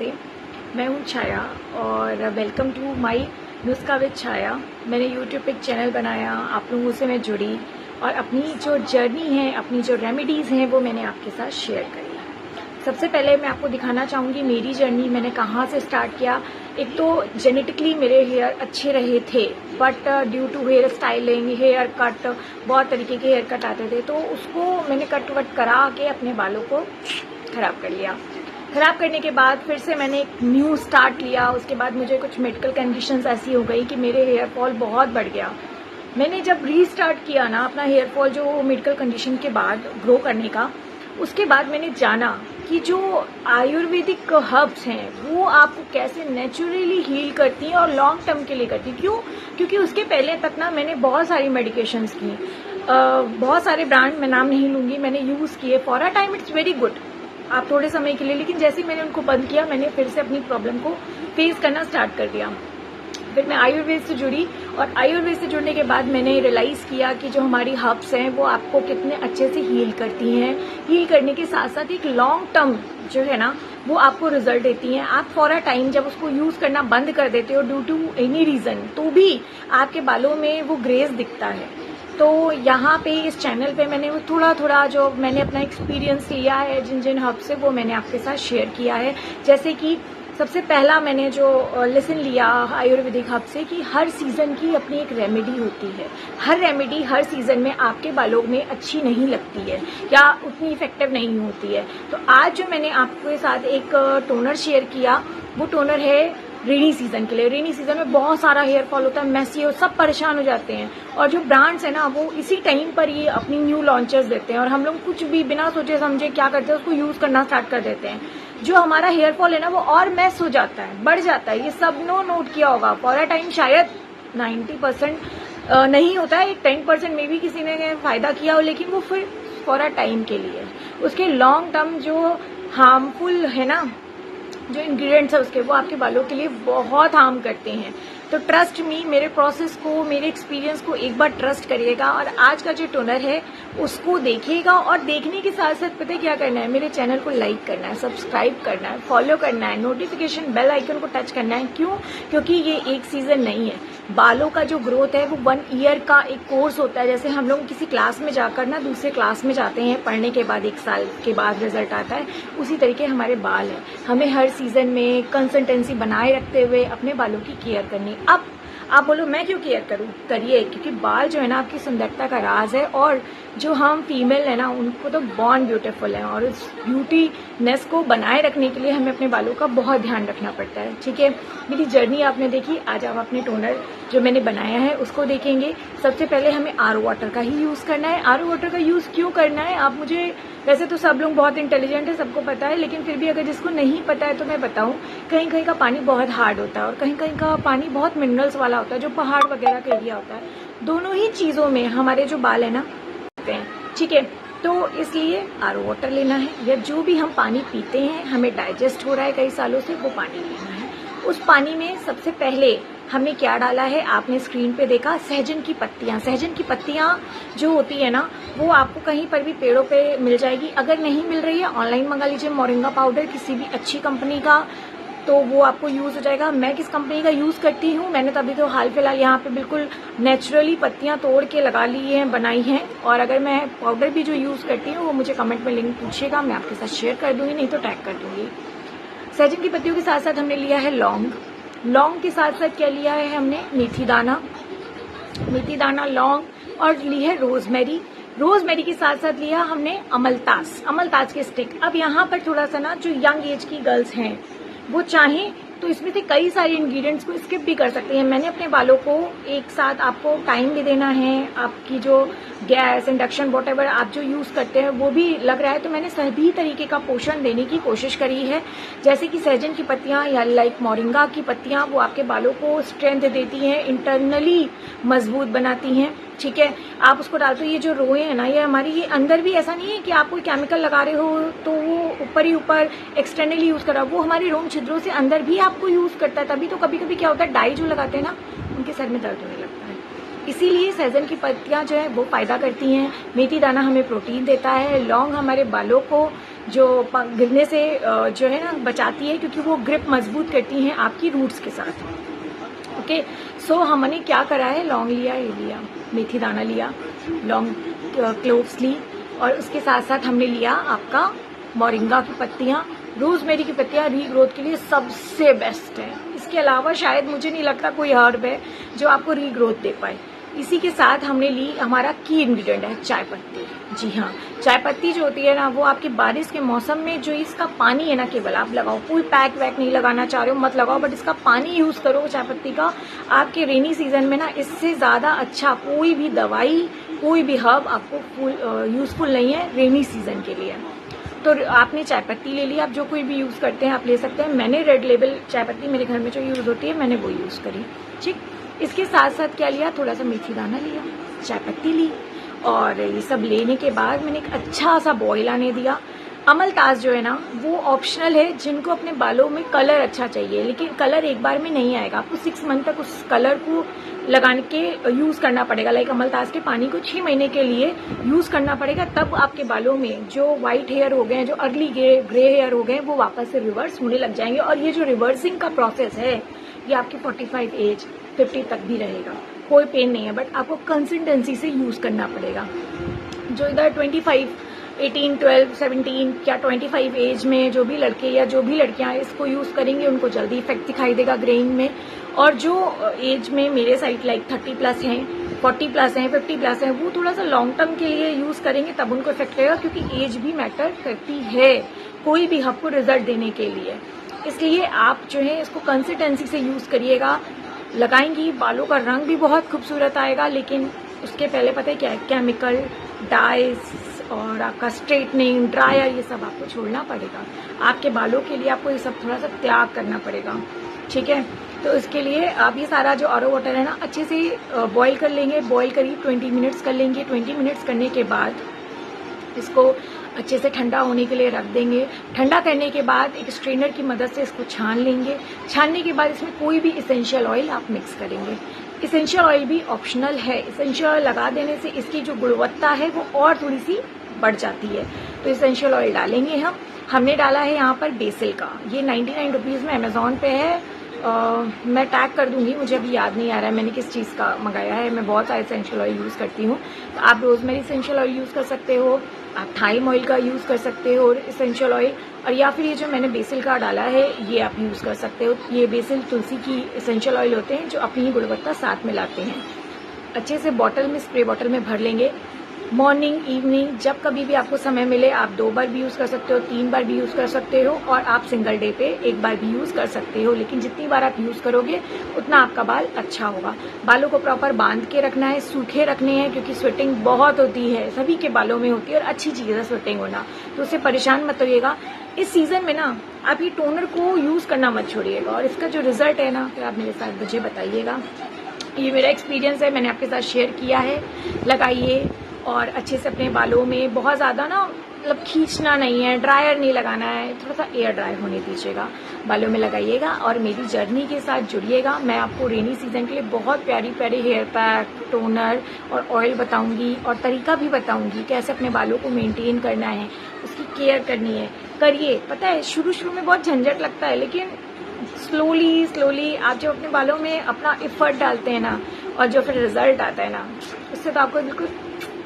नमस्ते, मैं हूँ छाया और वेलकम टू माय नुस्खा विद छाया। मैंने यूट्यूब पे एक चैनल बनाया, आप लोगों से मैं जुड़ी और अपनी जो जर्नी है, अपनी जो रेमेडीज़ हैं वो मैंने आपके साथ शेयर करी। सबसे पहले मैं आपको दिखाना चाहूँगी मेरी जर्नी, मैंने कहाँ से स्टार्ट किया। एक तो जेनेटिकली मेरे हेयर अच्छे रहे थे, but due to hair styling, hair cut, बहुत तरीके के हेयर कट आते थे, तो उसको मैंने कट वट करा के अपने बालों को ख़राब कर लिया। ख़राब करने के बाद फिर से मैंने एक न्यू स्टार्ट लिया। उसके बाद मुझे कुछ मेडिकल कंडीशंस ऐसी हो गई कि मेरे हेयर फॉल बहुत बढ़ गया। मैंने जब रीस्टार्ट किया ना अपना हेयर फॉल जो मेडिकल कंडीशन के बाद ग्रो करने का, उसके बाद मैंने जाना कि जो आयुर्वेदिक हर्ब्स हैं वो आपको कैसे नेचुरली हील करती हैं और लॉन्ग टर्म के लिए करती हैं। क्यों? क्योंकि उसके पहले तक ना मैंने बहुत सारी मेडिकेशंस की, बहुत सारे ब्रांड मैं नाम नहीं लूँगी, मैंने यूज़ किए। For a time it's very good, आप थोड़े समय के लिए, लेकिन जैसे ही मैंने उनको बंद किया मैंने फिर से अपनी प्रॉब्लम को फेस करना स्टार्ट कर दिया। फिर मैं आयुर्वेद से जुड़ी और आयुर्वेद से जुड़ने के बाद मैंने रियलाइज़ किया कि जो हमारी हर्ब्स हैं वो आपको कितने अच्छे से हील करती हैं। हील करने के साथ साथ एक लॉन्ग टर्म जो है ना वो आपको रिजल्ट देती हैं। आप फॉर अ टाइम जब उसको यूज़ करना बंद कर देते हो ड्यू टू एनी रीज़न, तो भी आपके बालों में वो ग्रेस दिखता है। तो यहाँ पे इस चैनल पे मैंने वो थोड़ा थोड़ा जो मैंने अपना एक्सपीरियंस लिया है जिन जिन हर्ब से, वो मैंने आपके साथ शेयर किया है। जैसे कि सबसे पहला मैंने जो लेसन लिया आयुर्वेदिक हर्ब से कि हर सीज़न की अपनी एक रेमेडी होती है। हर रेमेडी हर सीज़न में आपके बालों में अच्छी नहीं लगती है या उतनी इफेक्टिव नहीं होती है। तो आज जो मैंने आपके साथ एक टोनर शेयर किया, वो टोनर है रेनी सीजन के लिए। रेनी सीजन में बहुत सारा हेयर फॉल होता है, मैसी हो, सब परेशान हो जाते हैं। और जो ब्रांड्स है ना वो इसी टाइम पर ये अपनी न्यू लॉन्चेस देते हैं और हम लोग कुछ भी बिना सोचे समझे क्या करते हैं, उसको यूज करना स्टार्ट कर देते हैं। जो हमारा हेयर फॉल है ना वो और मैस हो जाता है, बढ़ जाता है। ये सब नोट किया होगा। फॉर अ टाइम शायद 90% नहीं होता है, 10% में भी किसी ने फायदा किया हो, लेकिन वो फिर फॉर अ टाइम के लिए। उसके लॉन्ग टर्म जो हार्मफुल है ना जो इंग्रेडिएंट्स है उसके, वो आपके बालों के लिए बहुत हार्म करते हैं। तो ट्रस्ट मी, मेरे प्रोसेस को, मेरे एक्सपीरियंस को एक बार ट्रस्ट करिएगा और आज का जो टोनर है उसको देखिएगा। और देखने के साथ साथ पता है क्या करना है, मेरे चैनल को लाइक करना है, सब्सक्राइब करना है, फॉलो करना है, नोटिफिकेशन बेल आइकन को टच करना है। क्यों? क्योंकि ये एक सीजन नहीं है। बालों का जो ग्रोथ है वो 1 ईयर का एक कोर्स होता है। जैसे हम लोग किसी क्लास में जाकर ना दूसरे क्लास में जाते हैं पढ़ने के बाद, 1 साल के बाद रिजल्ट आता है, उसी तरीके हमारे बाल हैं। हमें हर सीजन में कंसिस्टेंसी बनाए रखते हुए अपने बालों की केयर करनी। अब आप बोलो मैं क्यों केयर करूं? करिए, क्योंकि बाल जो है ना आपकी सुंदरता का राज है और जो हम फीमेल है ना उनको तो बॉर्न ब्यूटीफुल है और उस ब्यूटीनेस को बनाए रखने के लिए हमें अपने बालों का बहुत ध्यान रखना पड़ता है। ठीक है, मेरी जर्नी आपने देखी, आज आप अपने टोनर जो मैंने बनाया है उसको देखेंगे। सबसे पहले हमें आरओ वाटर का ही यूज़ करना है। आरओ वाटर का यूज़ क्यों करना है, आप मुझे, वैसे तो सब लोग बहुत इंटेलिजेंट है, सबको पता है, लेकिन फिर भी अगर जिसको नहीं पता है तो मैं बताऊं, कहीं कहीं का पानी बहुत हार्ड होता है और कहीं कहीं का पानी बहुत मिनरल्स वाला होता है, जो पहाड़ वगैरह का एरिया होता है। दोनों ही चीज़ों में हमारे जो बाल है ना होते हैं। ठीक है, तो इसलिए आरओ वाटर लेना है या जो भी हम पानी पीते हैं, हमें डाइजेस्ट हो रहा है कई सालों से, वो पानी लेना है। उस पानी में सबसे पहले हमने क्या डाला है, आपने स्क्रीन पे देखा, सहजन की पत्तियां। सहजन की पत्तियां जो होती है ना वो आपको कहीं पर भी पेड़ों पे मिल जाएगी। अगर नहीं मिल रही है ऑनलाइन मंगा लीजिए मोरिंगा पाउडर किसी भी अच्छी कंपनी का, तो वो आपको यूज़ हो जाएगा। मैं किस कंपनी का यूज़ करती हूँ, मैंने तो अभी तो हाल फिलहाल यहाँ पे बिल्कुल नेचुरली पत्तियाँ तोड़ के लगा ली हैं, बनाई हैं। और अगर मैं पाउडर भी जो यूज़ करती हूँ वो मुझे कमेंट में लिंक पूछिएगा, मैं आपके साथ शेयर कर दूंगी, नहीं तो टैग कर दूंगी। सहजन की पत्तियों के साथ साथ हमने लिया है लौंग। लौंग के साथ साथ क्या लिया है हमने, मेथी दाना, मेथी दाना, लौंग, और ली है रोजमेरी। रोजमेरी के साथ साथ लिया हमने अमलतास, अमलतास के स्टिक। अब यहाँ पर थोड़ा सा ना जो यंग एज की गर्ल्स हैं वो चाहें तो इसमें से कई सारे इंग्रेडिएंट्स को स्किप भी कर सकते हैं। मैंने अपने बालों को एक साथ, आपको टाइम भी देना है, आपकी जो गैस, इंडक्शन, वॉटएवर आप जो यूज़ करते हैं वो भी लग रहा है, तो मैंने सभी तरीके का पोषण देने की कोशिश करी है। जैसे कि सहजन की पत्तियां या लाइक मोरिंगा की पत्तियां, वो आपके बालों को स्ट्रेंथ देती हैं, इंटरनली मजबूत बनाती हैं। ठीक है, आप उसको डालते हो। ये जो रोए हैं ना, ये हमारी, ये अंदर भी ऐसा नहीं है कि आप कोई केमिकल लगा रहे हो तो वो ऊपर ही ऊपर एक्सटर्नली यूज कर रहा हो, वो हमारे रोम छिद्रों से अंदर भी आपको यूज करता है। तभी तो कभी कभी क्या होता है, डाई जो लगाते हैं ना उनके सर में दर्द होने लगता है। इसीलिए सहजन की पत्तियां जो है वो फायदा करती हैं। मेथी दाना हमें प्रोटीन देता है। लौंग हमारे बालों को जो गिरने से जो है ना बचाती है, क्योंकि वो ग्रिप मजबूत करती हैं आपकी रूट्स के साथ। ओके, सो हमने क्या करा है, लौंग लिया, ये लिया, मेथी दाना लिया, लौंग क्लोव्स ली, और उसके साथ साथ हमने लिया आपका मोरिंगा की पत्तियां। रोजमेरी की पत्तियां रीग्रोथ के लिए सबसे बेस्ट है। इसके अलावा शायद मुझे नहीं लगता कोई हर्ब है जो आपको रीग्रोथ दे पाए। इसी के साथ हमने ली, हमारा की इंग्रेडिएंट है चाय पत्ती। जी हाँ, चाय पत्ती जो होती है ना, वो आपकी बारिश के मौसम में जो इसका पानी है ना, केवल आप लगाओ, कोई पैक वैक नहीं लगाना चाह रहे हो मत लगाओ, बट इसका पानी यूज करो चाय पत्ती का। आपके रेनी सीजन में ना इससे ज्यादा अच्छा कोई भी दवाई, कोई भी हर्ब आपको यूजफुल नहीं है रेनी सीजन के लिए। तो आपने चाय पत्ती ले ली, आप जो कोई भी यूज करते हैं आप ले सकते हैं। मैंने रेड लेबल चाय पत्ती मेरे घर में जो यूज होती है मैंने वो यूज करी। ठीक, इसके साथ साथ क्या लिया, थोड़ा सा मेथी दाना लिया, चाय पत्ती ली, और ये सब लेने के बाद मैंने एक अच्छा सा बॉयल आने दिया। अमलतास जो है ना वो ऑप्शनल है, जिनको अपने बालों में कलर अच्छा चाहिए, लेकिन कलर एक बार में नहीं आएगा, आपको 6 मंथ तक उस कलर को लगाने के यूज करना पड़ेगा। लाइक अमलतास के पानी को 6 महीने के लिए यूज करना पड़ेगा, तब आपके बालों में जो व्हाइट हेयर हो गए, जो अर्ली ग्रे हेयर हो गए, वो वापस से रिवर्स होने लग जाएंगे। और ये जो रिवर्सिंग का प्रोसेस है ये आपकी 45 एज 50 तक भी रहेगा, कोई पेन नहीं है, बट आपको कंसिस्टेंसी से यूज करना पड़ेगा। जो इधर 25, 18, 12, 17 या 25 एज में जो भी लड़के या जो भी लड़कियां इसको यूज करेंगे उनको जल्दी इफेक्ट दिखाई देगा ग्रेइंग में। और जो एज में मेरे साइड लाइक 30 प्लस हैं, 40 प्लस हैं, 50 प्लस हैं, वो थोड़ा सा लॉन्ग टर्म के लिए यूज करेंगे तब उनको इफेक्ट रहेगा, क्योंकि एज भी मैटर करती है कोई भी हब को रिजल्ट देने के लिए। इसलिए आप जो है इसको कंसिस्टेंसी से यूज करिएगा। लगाएंगी बालों का रंग भी बहुत खूबसूरत आएगा, लेकिन उसके पहले पता है क्या है, केमिकल डाइज और आपका स्ट्रेटनिंग, ड्रायर, ये सब आपको छोड़ना पड़ेगा। आपके बालों के लिए आपको ये सब थोड़ा सा त्याग करना पड़ेगा। ठीक है, तो इसके लिए आप ये सारा जो आरओ वाटर है ना अच्छे से बॉईल कर लेंगे। बॉईल करीब 20 मिनट्स कर लेंगे। 20 मिनट्स करने के बाद इसको अच्छे से ठंडा होने के लिए रख देंगे। ठंडा करने के बाद एक स्ट्रेनर की मदद से इसको छान लेंगे। छानने के बाद इसमें कोई भी इसेंशियल ऑयल आप मिक्स करेंगे। इसेंशियल ऑयल भी ऑप्शनल है, इसेंशियल ऑयल लगा देने से इसकी जो गुणवत्ता है वो और थोड़ी सी बढ़ जाती है। तो इसेंशियल ऑयल डालेंगे हमने डाला है यहाँ पर बेसिल का, ये 99 रुपीज़ में अमेजोन पे है। मैं टैग कर दूंगी, मुझे अभी याद नहीं आ रहा है मैंने किस चीज़ का मंगाया है। मैं बहुत सारे इसेंशियल ऑयल यूज़ करती हूँ, तो आप रोजमेरी इसेंशियल ऑयल यूज़ कर सकते हो, आप थाइम ऑयल का यूज़ कर सकते हो इसेंशियल ऑयल, और या फिर ये जो मैंने बेसिल का डाला है ये आप यूज़ कर सकते हो। ये बेसिल तुलसी की इसेंशियल ऑयल होते हैं जो अपनी गुणवत्ता साथ में लाते हैं। अच्छे से बॉटल में, स्प्रे बॉटल में भर लेंगे। मॉर्निंग, इवनिंग, जब कभी भी आपको समय मिले आप 2 बार भी यूज कर सकते हो, 3 बार भी यूज कर सकते हो, और आप सिंगल डे पे 1 बार भी यूज कर सकते हो। लेकिन जितनी बार आप यूज करोगे उतना आपका बाल अच्छा होगा। बालों को प्रॉपर बांध के रखना है, सूखे रखने हैं, क्योंकि स्वेटिंग बहुत होती है, सभी के बालों में होती है और अच्छी चीज है स्वेटिंग होना, तो उससे परेशान मत होइएगा। इस सीजन में ना आप ये टोनर को यूज करना मत छोड़िएगा, और इसका जो रिजल्ट है ना फिर आप मेरे साथ मुझे बताइएगा। ये मेरा एक्सपीरियंस है, मैंने आपके साथ शेयर किया है। लगाइए और अच्छे से अपने बालों में बहुत ज़्यादा ना मतलब खींचना नहीं है, ड्रायर नहीं लगाना है, थोड़ा सा एयर ड्राई होने दीजिएगा, बालों में लगाइएगा और मेरी जर्नी के साथ जुड़िएगा। मैं आपको रेनी सीजन के लिए बहुत प्यारी प्यारी हेयर पैक, टोनर और ऑयल बताऊंगी, और तरीका भी बताऊंगी कैसे अपने बालों को मेंटेन करना है, उसकी केयर करनी है। करिए, पता है शुरू शुरू में बहुत झंझट लगता है, लेकिन स्लोली आप जब अपने बालों में अपना एफर्ट डालते हैं ना, और जो फिर रिजल्ट आता है ना, उससे तो आपको बिल्कुल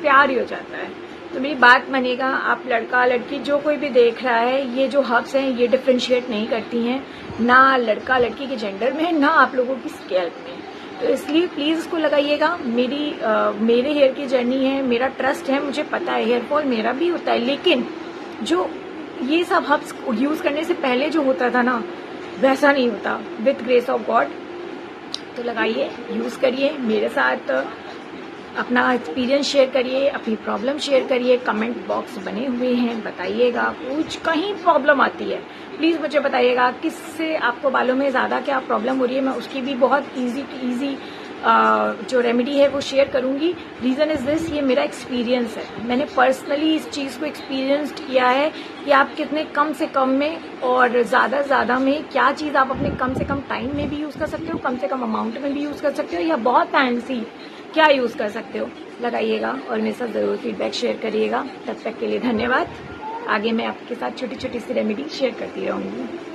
प्यार ही हो जाता है। तो मेरी बात मानिएगा, आप लड़का लड़की जो कोई भी देख रहा है, ये जो हर्ब्स हैं ये डिफ्रेंशिएट नहीं करती हैं, ना लड़का लड़की के जेंडर में, ना आप लोगों की स्कैल्प में। तो इसलिए प्लीज़ इसको लगाइएगा। मेरे हेयर की जर्नी है, मेरा ट्रस्ट है, मुझे पता है हेयर फॉल मेरा भी होता है, लेकिन जो ये सब हर्ब्स यूज़ करने से पहले जो होता था ना, वैसा नहीं होता, विथ ग्रेस ऑफ गॉड। तो लगाइए, यूज़ करिए, मेरे साथ अपना एक्सपीरियंस शेयर करिए, अपनी प्रॉब्लम शेयर करिए। कमेंट बॉक्स बने हुए हैं, बताइएगा। कुछ कहीं प्रॉब्लम आती है प्लीज़ मुझे बताइएगा, किससे आपको बालों में ज़्यादा क्या प्रॉब्लम हो रही है, मैं उसकी भी बहुत ईजी जो रेमेडी है वो शेयर करूंगी। रीज़न इज दिस, ये मेरा एक्सपीरियंस है, मैंने पर्सनली इस चीज़ को एक्सपीरियंस किया है कि आप कितने कम से कम में और ज़्यादा से ज़्यादा में क्या चीज़ आप अपने कम से कम टाइम में भी यूज़ कर सकते हो, कम से कम अमाउंट में भी यूज़ कर सकते हो, या बहुत फैंसी क्या यूज़ कर सकते हो। लगाइएगा और मेरे साथ ज़रूर फीडबैक शेयर करिएगा। तब तक के लिए धन्यवाद। आगे मैं आपके साथ छोटी छोटी सी रेमेडी शेयर करती रहूँगी।